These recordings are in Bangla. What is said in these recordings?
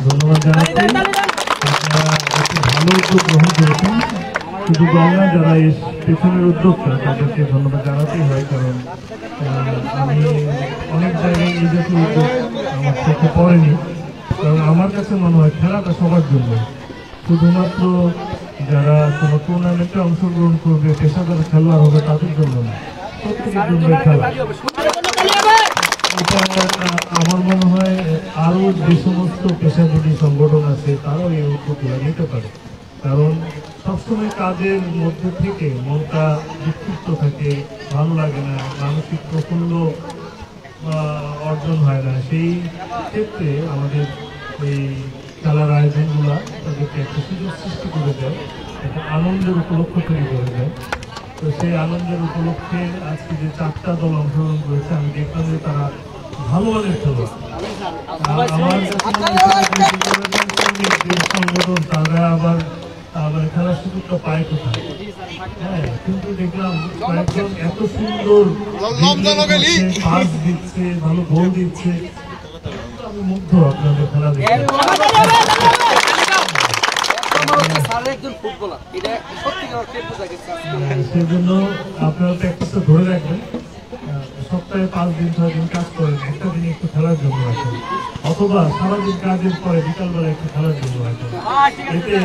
ধন্যবাদ জানাচ্ছি। একটি ভালো উদ্যোগ গ্রহণ করেছেন। শুধু না, যারা এই পেছনের উদ্যোগটা তাদেরকে ধন্যবাদ জানাতেই হয়, কারণ আমি অনেক জায়গায় এই জাতীয় উদ্যোগ আমার চোখে পড়েনি। কারণ আমার কাছে মনে হয় খেলাটা সবার জন্য, শুধুমাত্র যারা কোনো টুর্নামেন্টে অংশগ্রহণ করবে, পেশাদার খেলোয়াড় হবে তাদের জন্য না, প্রত্যেকের জন্য খেলা। এটা আমার মনে হয় আরও যে সমস্ত পেশাজীবী সংগঠন আছে তারাও এই উদ্যোগগুলো নিতে পারে, কারণ সবসময় কাজের মধ্যে থেকে মনটা বিক্ষিপ্ত থাকে, ভালো লাগে না, মানসিক প্রফুল্ল অর্জন হয় না। সেই ক্ষেত্রে আমাদের এই খেলার আয়োজনগুলো তাদেরকে একটা সুযোগ সৃষ্টি করে দেয়, একটা আনন্দের উপলক্ষ তৈরি করে দেয়। তো সেই আনন্দের উপলক্ষে আজকে যে 4টা দল অংশগ্রহণ করেছে, আমি দেখলাম যে তারা ভালো মানের খেলোয়াড়। আমার সংগঠন তারা আবার খেলার সুযোগটা পায় কোথায়? হ্যাঁ, কিন্তু দেখলাম কয়েকজন এত সুন্দর পাস দিচ্ছে, ভালো গোল দিচ্ছে, আমি মুগ্ধ আপনাদের খেলা দেখে। সেজন্য আপনারা প্র্যাকটিসটা ধরে রাখবেন, সপ্তাহে 5 দিন 6 দিন কাজ করেন, একটা দিন একটু খেলার জন্য আসেন, অথবা সারাদিন কাজের পরে বিকালবেলা একটু খেলার জন্য আসেন। এতে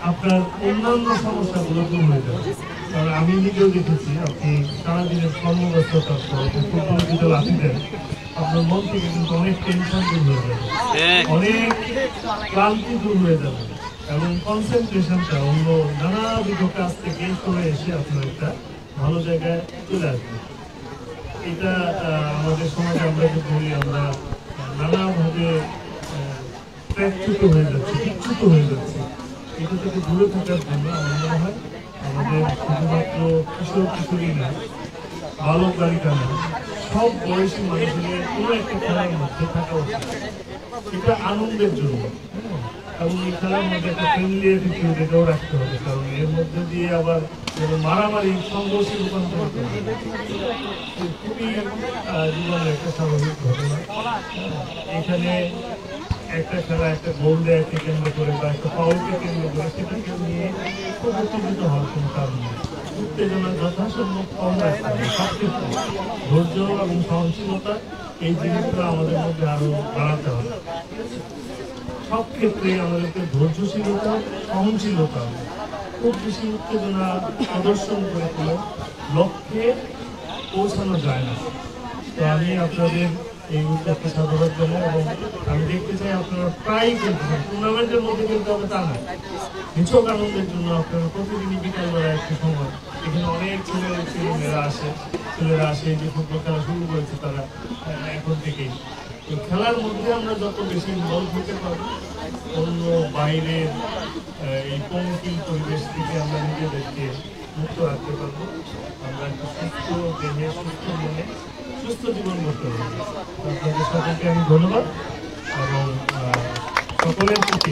আপনার অন্যান্য সমস্যাগুলো দূর হয়ে যাবে। কারণ আমি নিজেও দেখেছি, আপনি সারাদিনের কর্মব্যস্ততার পরে ফুটবল বিকাল আসি দেন, আপনার মন থেকে কিন্তু অনেক টেনশন দূর হয়ে যাবে, অনেক ক্লান্তি দূর হয়ে যাবে, এবং কনসেন্ট্রেশনটা অন্য নানাবিধ কাজ থেকে করে এসে আপনার একটা ভালো জায়গায় চলে আসবে। এটা আমাদের সমাজে আমরা যে বলি, আমরা নানাভাবে প্র্যাকচ্যুত হয়ে যাচ্ছে, বিচ্যুত হয়ে যাচ্ছে। এটা থেকে দূরে থাকার জন্য আমার মনে হয় আমাদের শুধুমাত্র কিশোর কিশোরী না, বালক বালিকা না, সব বয়সী মানুষের কোনো একটা খেলার মধ্যে থাকা উচিত। এটা আনন্দের জন্য, এবং এই খেলার মধ্যে একটা ফ্রেন্ডলি অ্যাটিটিউড এটাও রাখতে হবে, কারণ এর মধ্যে দিয়ে আবার মারামারি সংঘর্ষে রূপান্তরিত হবে। খুবই জীবনের একটা স্বাভাবিক ঘটনা। এখানে একটা খেলা একটা গোল দেয়কে কেন্দ্র করে বা একটা ফাউলকে কেন্দ্র করে সেটাকে নিয়ে খুব উত্তেজিত হওয়ার কোনো কারণ নেই। উত্তেজনা যথাসম্ভব কম রাখতে হবে। সব ক্ষেত্রে ধৈর্য এবং সহনশীলতা, এই জিনিসটা আমাদের মধ্যে আরো বাড়াতে হবে। সব ক্ষেত্রে আমাদেরকে ধৈর্যশীলতা, সহনশীলতা, খুব বেশি উত্তেজনা প্রদর্শন করে কোনো লক্ষ্যে পৌঁছানো যায় না। তো আমি আপনাদের এই উদ্যোগকে সাধুবাদ জানাই, এবং আমি দেখতে চাই আপনারা প্রায়ই খেলতেছেন, টুর্নামেন্টের মধ্যে খেলতে হবে তা না, নিছক আনন্দের জন্য আপনারা প্রতিদিনই বিকালবেলা একটু সময়, এখানে অনেক ছেলেমেয়েরা আসে যে ফুটবল খেলা শুরু করেছে তারা এখন থেকেই। তো খেলার মধ্যে আমরা যত বেশি ইনভলভ হতে পারবো, অন্য বাইরের এই পঙ্কিল পরিবেশ থেকে আমরা নিজেদেরকে মুক্ত রাখতে পারবো, আমরা একটা সুস্থ দেহে, সুস্থ মনে, সুস্থ জীবন করতে পারবো। আপনাদের সকলকে আমি ধন্যবাদ, এবং সকলের প্রতি